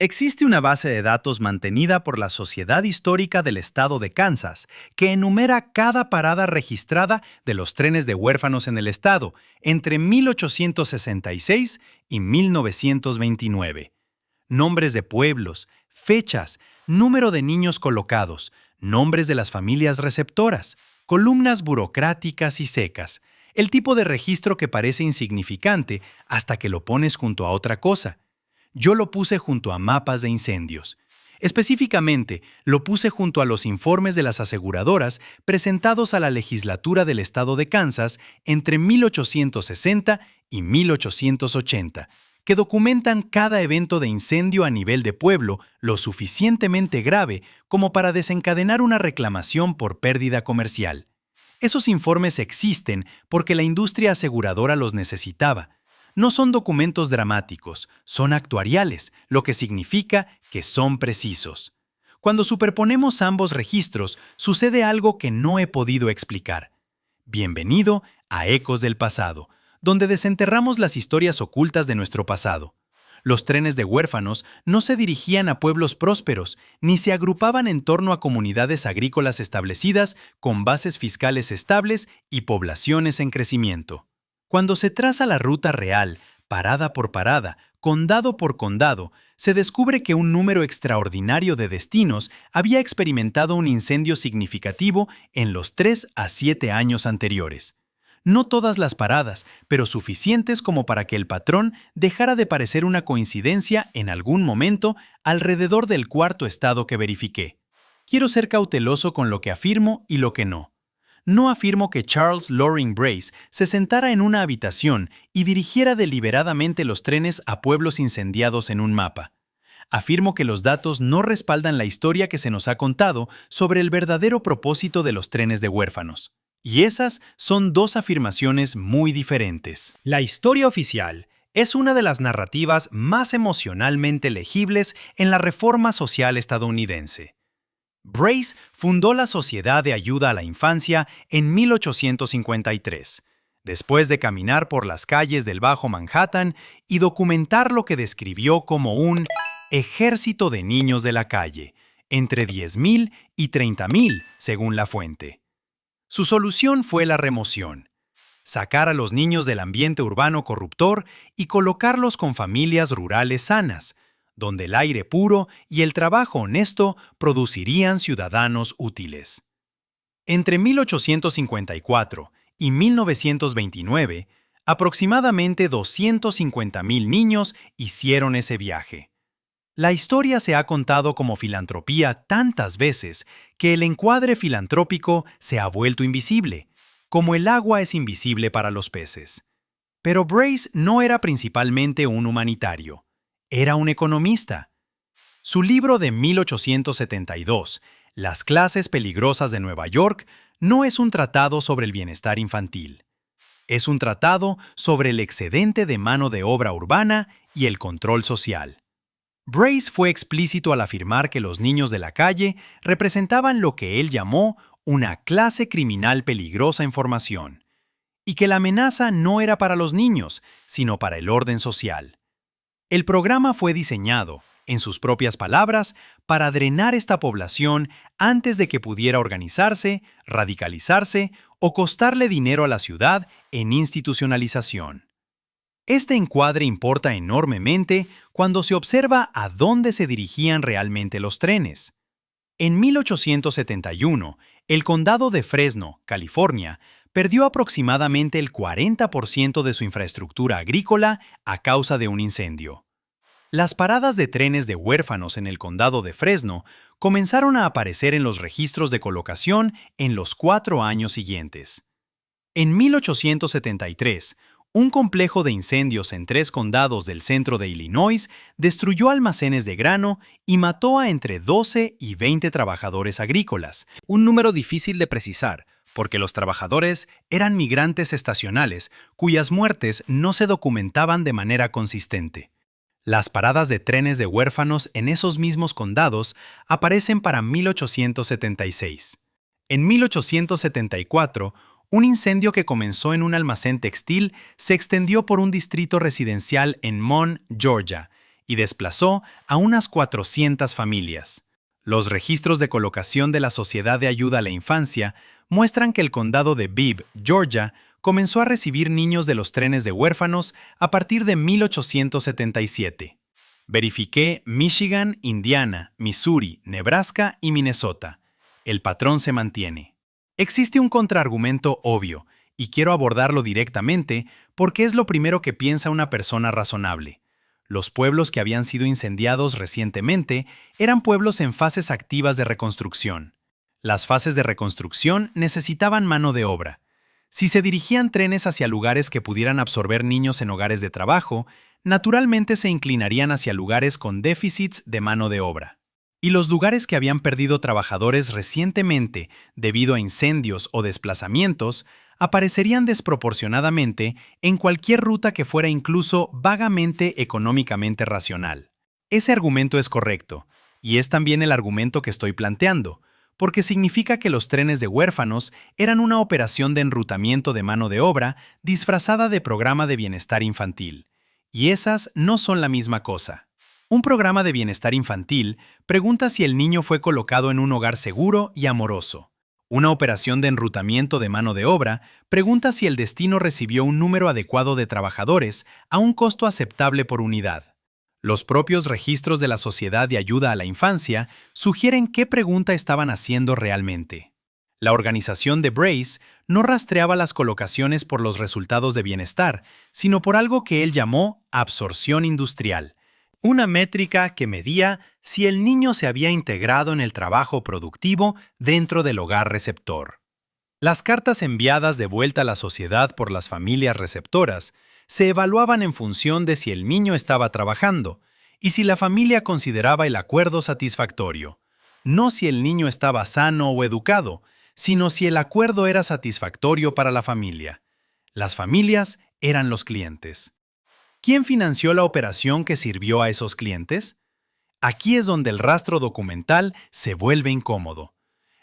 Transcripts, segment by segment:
Existe una base de datos mantenida por la Sociedad Histórica del Estado de Kansas que enumera cada parada registrada de los trenes de huérfanos en el estado entre 1866 y 1929. Nombres de pueblos, fechas, número de niños colocados, nombres de las familias receptoras, columnas burocráticas y secas, el tipo de registro que parece insignificante hasta que lo pones junto a otra cosa. Yo lo puse junto a mapas de incendios. Específicamente, lo puse junto a los informes de las aseguradoras presentados a la legislatura del estado de Kansas entre 1860 y 1880, que documentan cada evento de incendio a nivel de pueblo lo suficientemente grave como para desencadenar una reclamación por pérdida comercial. Esos informes existen porque la industria aseguradora los necesitaba. No son documentos dramáticos, son actuariales, lo que significa que son precisos. Cuando superponemos ambos registros, sucede algo que no he podido explicar. Bienvenido a Ecos del Pasado, donde desenterramos las historias ocultas de nuestro pasado. Los trenes de huérfanos no se dirigían a pueblos prósperos, ni se agrupaban en torno a comunidades agrícolas establecidas con bases fiscales estables y poblaciones en crecimiento. Cuando se traza la ruta real, parada por parada, condado por condado, se descubre que un número extraordinario de destinos había experimentado un incendio significativo en los 3 a 7 años anteriores. No todas las paradas, pero suficientes como para que el patrón dejara de parecer una coincidencia en algún momento alrededor del cuarto estado que verifiqué. Quiero ser cauteloso con lo que afirmo y lo que no. No afirmo que Charles Loring Brace se sentara en una habitación y dirigiera deliberadamente los trenes a pueblos incendiados en un mapa. Afirmo que los datos no respaldan la historia que se nos ha contado sobre el verdadero propósito de los trenes de huérfanos. Y esas son dos afirmaciones muy diferentes. La historia oficial es una de las narrativas más emocionalmente legibles en la reforma social estadounidense. Brace fundó la Sociedad de Ayuda a la Infancia en 1853, después de caminar por las calles del Bajo Manhattan y documentar lo que describió como un ejército de niños de la calle, entre 10,000 y 30,000 según la fuente. Su solución fue la remoción, sacar a los niños del ambiente urbano corruptor y colocarlos con familias rurales sanas, donde el aire puro y el trabajo honesto producirían ciudadanos útiles. Entre 1854 y 1929, aproximadamente 250,000 niños hicieron ese viaje. La historia se ha contado como filantropía tantas veces que el encuadre filantrópico se ha vuelto invisible, como el agua es invisible para los peces. Pero Brace no era principalmente un humanitario. Era un economista. Su libro de 1872, Las clases peligrosas de Nueva York, no es un tratado sobre el bienestar infantil. Es un tratado sobre el excedente de mano de obra urbana y el control social. Brace fue explícito al afirmar que los niños de la calle representaban lo que él llamó una clase criminal peligrosa en formación, y que la amenaza no era para los niños, sino para el orden social. El programa fue diseñado, en sus propias palabras, para drenar esta población antes de que pudiera organizarse, radicalizarse o costarle dinero a la ciudad en institucionalización. Este encuadre importa enormemente cuando se observa a dónde se dirigían realmente los trenes. En 1871, el condado de Fresno, California, perdió aproximadamente el 40% de su infraestructura agrícola a causa de un incendio. Las paradas de trenes de huérfanos en el condado de Fresno comenzaron a aparecer en los registros de colocación en los 4 años siguientes. En 1873, un complejo de incendios en 3 condados del centro de Illinois destruyó almacenes de grano y mató a entre 12 y 20 trabajadores agrícolas. Un número difícil de precisar, porque los trabajadores eran migrantes estacionales cuyas muertes no se documentaban de manera consistente. Las paradas de trenes de huérfanos en esos mismos condados aparecen para 1876. En 1874, un incendio que comenzó en un almacén textil se extendió por un distrito residencial en Mon, Georgia, y desplazó a unas 400 familias. Los registros de colocación de la Sociedad de Ayuda a la Infancia muestran que el condado de Bibb, Georgia, comenzó a recibir niños de los trenes de huérfanos a partir de 1877. Verifiqué Michigan, Indiana, Missouri, Nebraska y Minnesota. El patrón se mantiene. Existe un contraargumento obvio, y quiero abordarlo directamente porque es lo primero que piensa una persona razonable. Los pueblos que habían sido incendiados recientemente eran pueblos en fases activas de reconstrucción. Las fases de reconstrucción necesitaban mano de obra. Si se dirigían trenes hacia lugares que pudieran absorber niños en hogares de trabajo, naturalmente se inclinarían hacia lugares con déficits de mano de obra. Y los lugares que habían perdido trabajadores recientemente debido a incendios o desplazamientos aparecerían desproporcionadamente en cualquier ruta que fuera incluso vagamente económicamente racional. Ese argumento es correcto, y es también el argumento que estoy planteando, porque significa que los trenes de huérfanos eran una operación de enrutamiento de mano de obra disfrazada de programa de bienestar infantil, y esas no son la misma cosa. Un programa de bienestar infantil pregunta si el niño fue colocado en un hogar seguro y amoroso. Una operación de enrutamiento de mano de obra pregunta si el destino recibió un número adecuado de trabajadores a un costo aceptable por unidad. Los propios registros de la Sociedad de Ayuda a la Infancia sugieren qué pregunta estaban haciendo realmente. La organización de Brace no rastreaba las colocaciones por los resultados de bienestar, sino por algo que él llamó absorción industrial, una métrica que medía si el niño se había integrado en el trabajo productivo dentro del hogar receptor. Las cartas enviadas de vuelta a la sociedad por las familias receptoras se evaluaban en función de si el niño estaba trabajando y si la familia consideraba el acuerdo satisfactorio, no si el niño estaba sano o educado, sino si el acuerdo era satisfactorio para la familia. Las familias eran los clientes. ¿Quién financió la operación que sirvió a esos clientes? Aquí es donde el rastro documental se vuelve incómodo.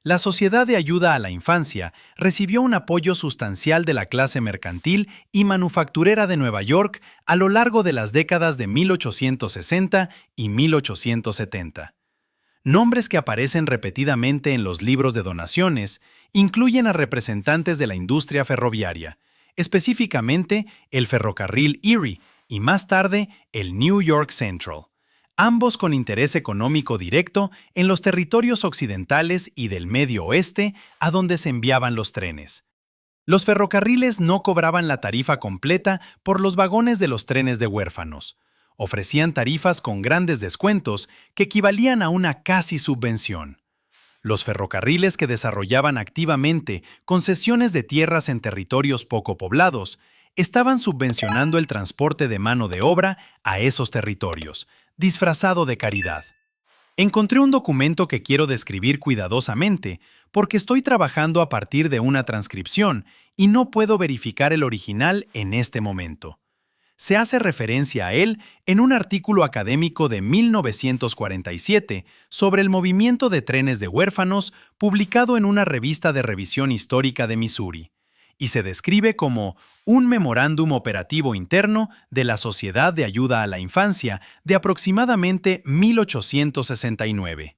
La Sociedad de Ayuda a la Infancia recibió un apoyo sustancial de la clase mercantil y manufacturera de Nueva York a lo largo de las décadas de 1860 y 1870. Nombres que aparecen repetidamente en los libros de donaciones incluyen a representantes de la industria ferroviaria, específicamente el ferrocarril Erie, y más tarde el New York Central, ambos con interés económico directo en los territorios occidentales y del Medio Oeste a donde se enviaban los trenes. Los ferrocarriles no cobraban la tarifa completa por los vagones de los trenes de huérfanos. Ofrecían tarifas con grandes descuentos que equivalían a una casi subvención. Los ferrocarriles que desarrollaban activamente concesiones de tierras en territorios poco poblados estaban subvencionando el transporte de mano de obra a esos territorios, disfrazado de caridad. Encontré un documento que quiero describir cuidadosamente porque estoy trabajando a partir de una transcripción y no puedo verificar el original en este momento. Se hace referencia a él en un artículo académico de 1947 sobre el movimiento de trenes de huérfanos publicado en una revista de revisión histórica de Missouri, y se describe como un memorándum operativo interno de la Sociedad de Ayuda a la Infancia de aproximadamente 1869.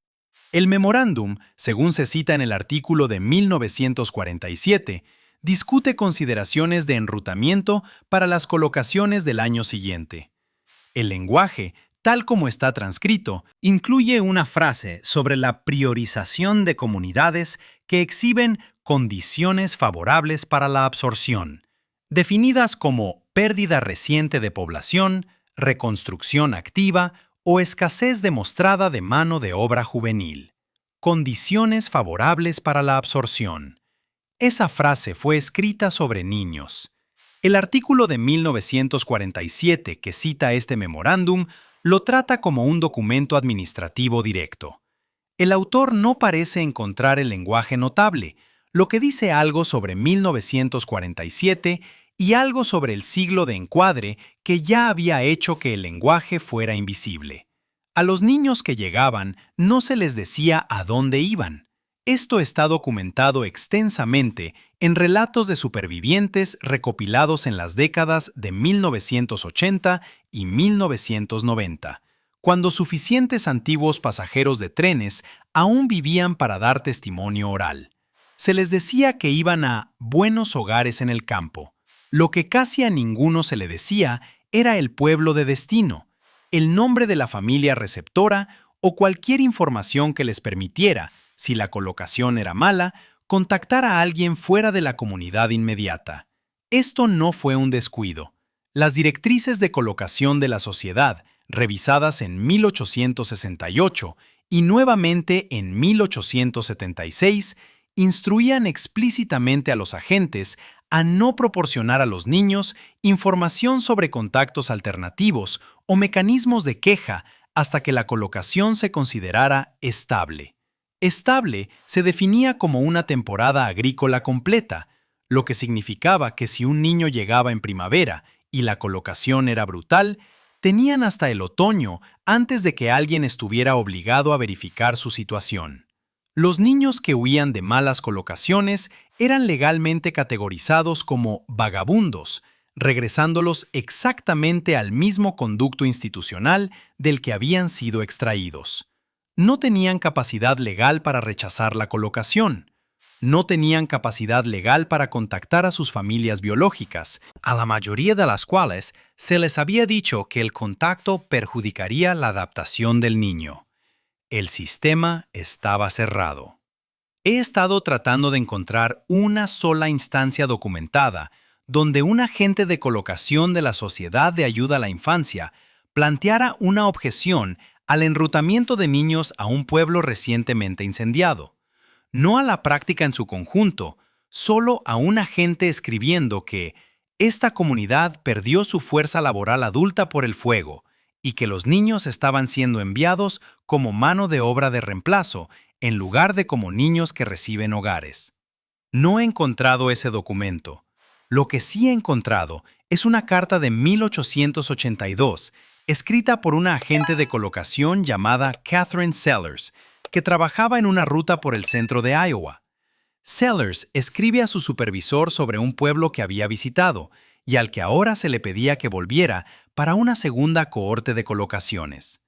El memorándum, según se cita en el artículo de 1947, discute consideraciones de enrutamiento para las colocaciones del año siguiente. El lenguaje, tal como está transcrito, incluye una frase sobre la priorización de comunidades que exhiben condiciones favorables para la absorción, definidas como pérdida reciente de población, reconstrucción activa o escasez demostrada de mano de obra juvenil. Condiciones favorables para la absorción. Esa frase fue escrita sobre niños. El artículo de 1947 que cita este memorándum lo trata como un documento administrativo directo. El autor no parece encontrar el lenguaje notable, lo que dice algo sobre 1947 y algo sobre el siglo de encuadre que ya había hecho que el lenguaje fuera invisible. A los niños que llegaban no se les decía a dónde iban. Esto está documentado extensamente en relatos de supervivientes recopilados en las décadas de 1980 y 1990, cuando suficientes antiguos pasajeros de trenes aún vivían para dar testimonio oral. Se les decía que iban a buenos hogares en el campo. Lo que casi a ninguno se le decía era el pueblo de destino, el nombre de la familia receptora o cualquier información que les permitiera, si la colocación era mala, contactar a alguien fuera de la comunidad inmediata. Esto no fue un descuido. Las directrices de colocación de la sociedad, revisadas en 1868 y nuevamente en 1876, instruían explícitamente a los agentes a no proporcionar a los niños información sobre contactos alternativos o mecanismos de queja hasta que la colocación se considerara estable. Estable se definía como una temporada agrícola completa, lo que significaba que si un niño llegaba en primavera y la colocación era brutal, tenían hasta el otoño antes de que alguien estuviera obligado a verificar su situación. Los niños que huían de malas colocaciones eran legalmente categorizados como vagabundos, regresándolos exactamente al mismo conducto institucional del que habían sido extraídos. No tenían capacidad legal para rechazar la colocación. No tenían capacidad legal para contactar a sus familias biológicas, a la mayoría de las cuales se les había dicho que el contacto perjudicaría la adaptación del niño. El sistema estaba cerrado. He estado tratando de encontrar una sola instancia documentada donde un agente de colocación de la Sociedad de Ayuda a la Infancia planteara una objeción al enrutamiento de niños a un pueblo recientemente incendiado. No a la práctica en su conjunto, solo a un agente escribiendo que esta comunidad perdió su fuerza laboral adulta por el fuego y que los niños estaban siendo enviados como mano de obra de reemplazo en lugar de como niños que reciben hogares. No he encontrado ese documento. Lo que sí he encontrado es una carta de 1882, escrita por una agente de colocación llamada Catherine Sellers, que trabajaba en una ruta por el centro de Iowa. Sellers escribe a su supervisor sobre un pueblo que había visitado y al que ahora se le pedía que volviera para una segunda cohorte de colocaciones.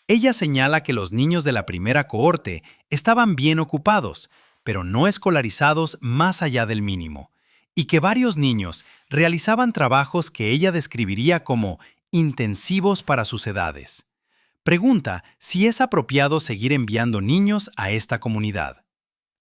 Ella señala que los niños de la primera cohorte estaban bien ocupados, pero no escolarizados más allá del mínimo, y que varios niños realizaban trabajos que ella describiría como intensivos para sus edades. Pregunta si es apropiado seguir enviando niños a esta comunidad.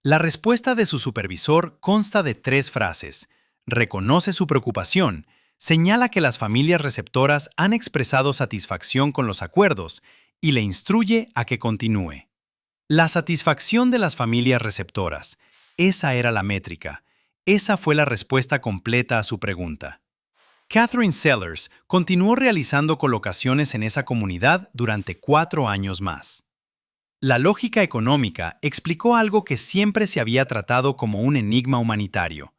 La respuesta de su supervisor consta de 3 frases. Reconoce su preocupación, señala que las familias receptoras han expresado satisfacción con los acuerdos y le instruye a que continúe. La satisfacción de las familias receptoras. Esa era la métrica. Esa fue la respuesta completa a su pregunta. Catherine Sellers continuó realizando colocaciones en esa comunidad durante 4 años más. La lógica económica explicó algo que siempre se había tratado como un enigma humanitario.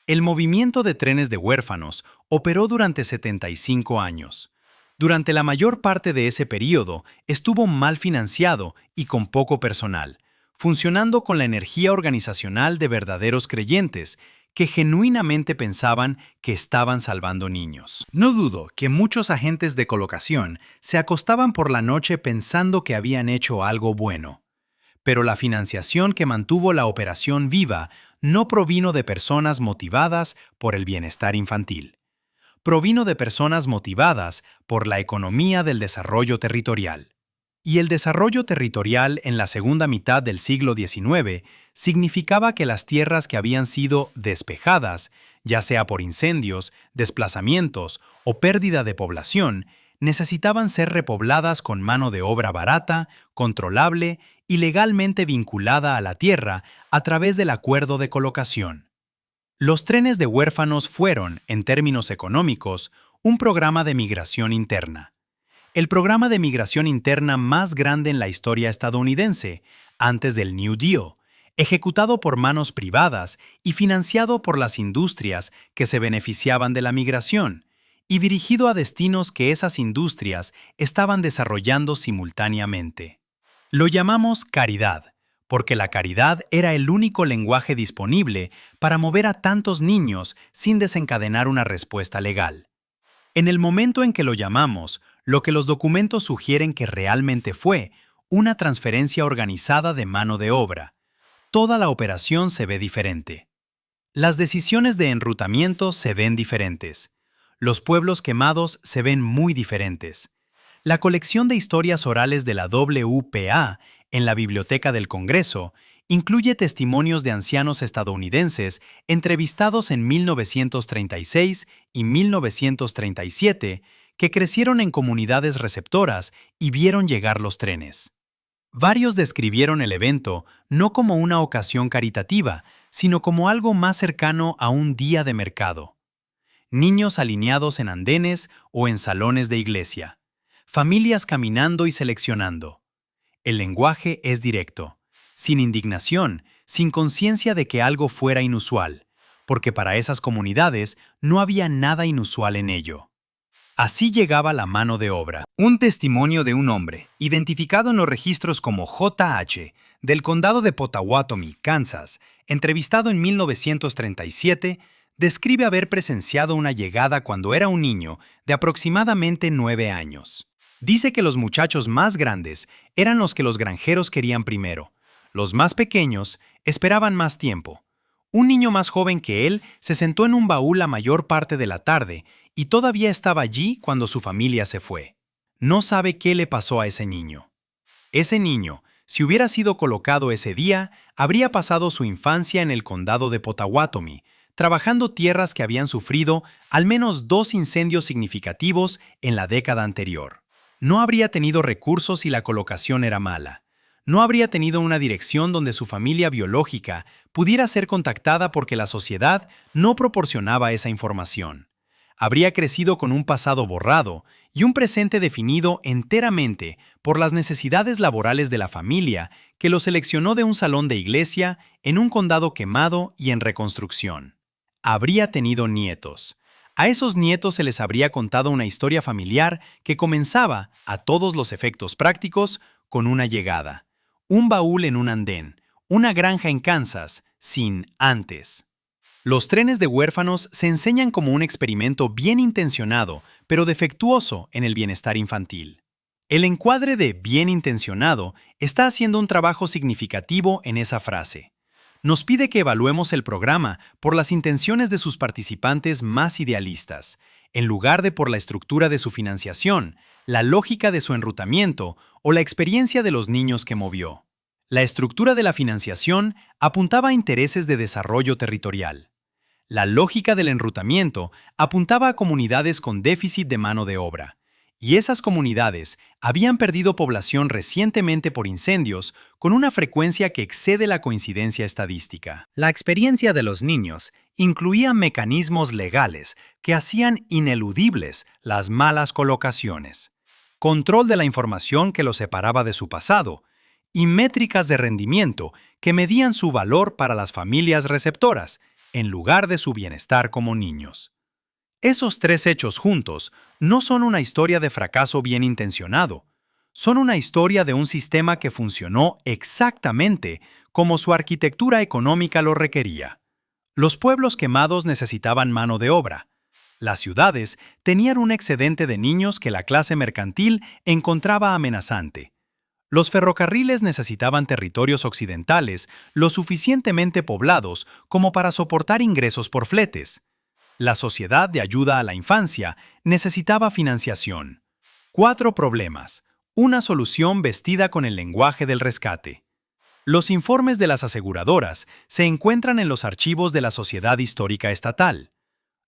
El movimiento de trenes de huérfanos operó durante 75 años. Durante la mayor parte de ese período estuvo mal financiado y con poco personal, funcionando con la energía organizacional de verdaderos creyentes que genuinamente pensaban que estaban salvando niños. No dudo que muchos agentes de colocación se acostaban por la noche pensando que habían hecho algo bueno. Pero la financiación que mantuvo la operación viva no provino de personas motivadas por el bienestar infantil. Provino de personas motivadas por la economía del desarrollo territorial. Y el desarrollo territorial en la segunda mitad del siglo XIX significaba que las tierras que habían sido despejadas, ya sea por incendios, desplazamientos o pérdida de población, necesitaban ser repobladas con mano de obra barata, controlable y legalmente vinculada a la tierra a través del acuerdo de colocación. Los trenes de huérfanos fueron, en términos económicos, un programa de migración interna. El programa de migración interna más grande en la historia estadounidense, antes del New Deal, ejecutado por manos privadas y financiado por las industrias que se beneficiaban de la migración, y dirigido a destinos que esas industrias estaban desarrollando simultáneamente. Lo llamamos caridad, porque la caridad era el único lenguaje disponible para mover a tantos niños sin desencadenar una respuesta legal. En el momento en que lo llamamos, lo que los documentos sugieren que realmente fue una transferencia organizada de mano de obra. Toda la operación se ve diferente. Las decisiones de enrutamiento se ven diferentes. Los pueblos quemados se ven muy diferentes. La colección de historias orales de la WPA en la Biblioteca del Congreso incluye testimonios de ancianos estadounidenses entrevistados en 1936 y 1937 que crecieron en comunidades receptoras y vieron llegar los trenes. Varios describieron el evento no como una ocasión caritativa, sino como algo más cercano a un día de mercado. Niños alineados en andenes o en salones de iglesia. Familias caminando y seleccionando. El lenguaje es directo, sin indignación, sin conciencia de que algo fuera inusual, porque para esas comunidades no había nada inusual en ello. Así llegaba la mano de obra. Un testimonio de un hombre, identificado en los registros como J.H., del condado de Pottawatomie, Kansas, entrevistado en 1937, describe haber presenciado una llegada cuando era un niño de aproximadamente 9 años. Dice que los muchachos más grandes eran los que los granjeros querían primero. Los más pequeños esperaban más tiempo. Un niño más joven que él se sentó en un baúl la mayor parte de la tarde y todavía estaba allí cuando su familia se fue. No sabe qué le pasó a ese niño. Ese niño, si hubiera sido colocado ese día, habría pasado su infancia en el condado de Pottawatomie, trabajando tierras que habían sufrido al menos 2 incendios significativos en la década anterior. No habría tenido recursos y la colocación era mala. No habría tenido una dirección donde su familia biológica pudiera ser contactada porque la sociedad no proporcionaba esa información. Habría crecido con un pasado borrado y un presente definido enteramente por las necesidades laborales de la familia que lo seleccionó de un salón de iglesia en un condado quemado y en reconstrucción. Habría tenido nietos. A esos nietos se les habría contado una historia familiar que comenzaba, a todos los efectos prácticos, con una llegada. Un baúl en un andén, una granja en Kansas, sin antes. Los trenes de huérfanos se enseñan como un experimento bien intencionado, pero defectuoso en el bienestar infantil. El encuadre de bien intencionado está haciendo un trabajo significativo en esa frase. Nos pide que evaluemos el programa por las intenciones de sus participantes más idealistas, en lugar de por la estructura de su financiación, la lógica de su enrutamiento o la experiencia de los niños que movió. La estructura de la financiación apuntaba a intereses de desarrollo territorial. La lógica del enrutamiento apuntaba a comunidades con déficit de mano de obra, y esas comunidades habían perdido población recientemente por incendios con una frecuencia que excede la coincidencia estadística. La experiencia de los niños incluía mecanismos legales que hacían ineludibles las malas colocaciones, control de la información que los separaba de su pasado, y métricas de rendimiento que medían su valor para las familias receptoras, en lugar de su bienestar como niños. Esos 3 hechos juntos no son una historia de fracaso bien intencionado, son una historia de un sistema que funcionó exactamente como su arquitectura económica lo requería. Los pueblos quemados necesitaban mano de obra. Las ciudades tenían un excedente de niños que la clase mercantil encontraba amenazante. Los ferrocarriles necesitaban territorios occidentales lo suficientemente poblados como para soportar ingresos por fletes. La Sociedad de Ayuda a la Infancia necesitaba financiación. 4 problemas. Una solución vestida con el lenguaje del rescate. Los informes de las aseguradoras se encuentran en los archivos de la Sociedad Histórica Estatal.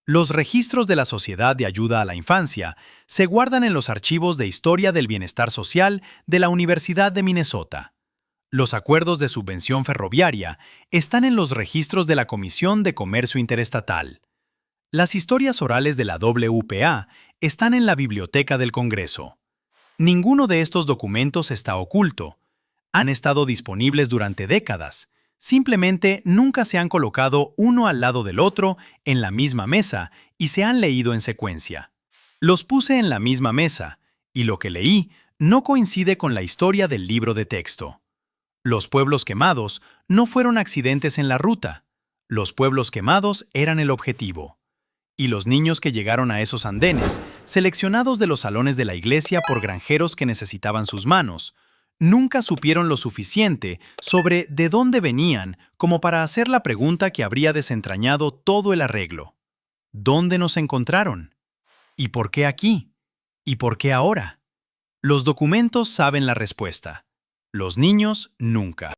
Los registros de la Sociedad de Ayuda a la Infancia se guardan en los archivos de Historia del Bienestar Social de la Universidad de Minnesota. Los acuerdos de subvención ferroviaria están en los registros de la Comisión de Comercio Interestatal. Las historias orales de la WPA están en la Biblioteca del Congreso. Ninguno de estos documentos está oculto. Han estado disponibles durante décadas. Simplemente nunca se han colocado uno al lado del otro en la misma mesa y se han leído en secuencia. Los puse en la misma mesa, y lo que leí no coincide con la historia del libro de texto. Los pueblos quemados no fueron accidentes en la ruta. Los pueblos quemados eran el objetivo. Y los niños que llegaron a esos andenes, seleccionados de los salones de la iglesia por granjeros que necesitaban sus manos, nunca supieron lo suficiente sobre de dónde venían como para hacer la pregunta que habría desentrañado todo el arreglo. ¿Dónde nos encontraron? ¿Y por qué aquí? ¿Y por qué ahora? Los documentos saben la respuesta. Los niños nunca.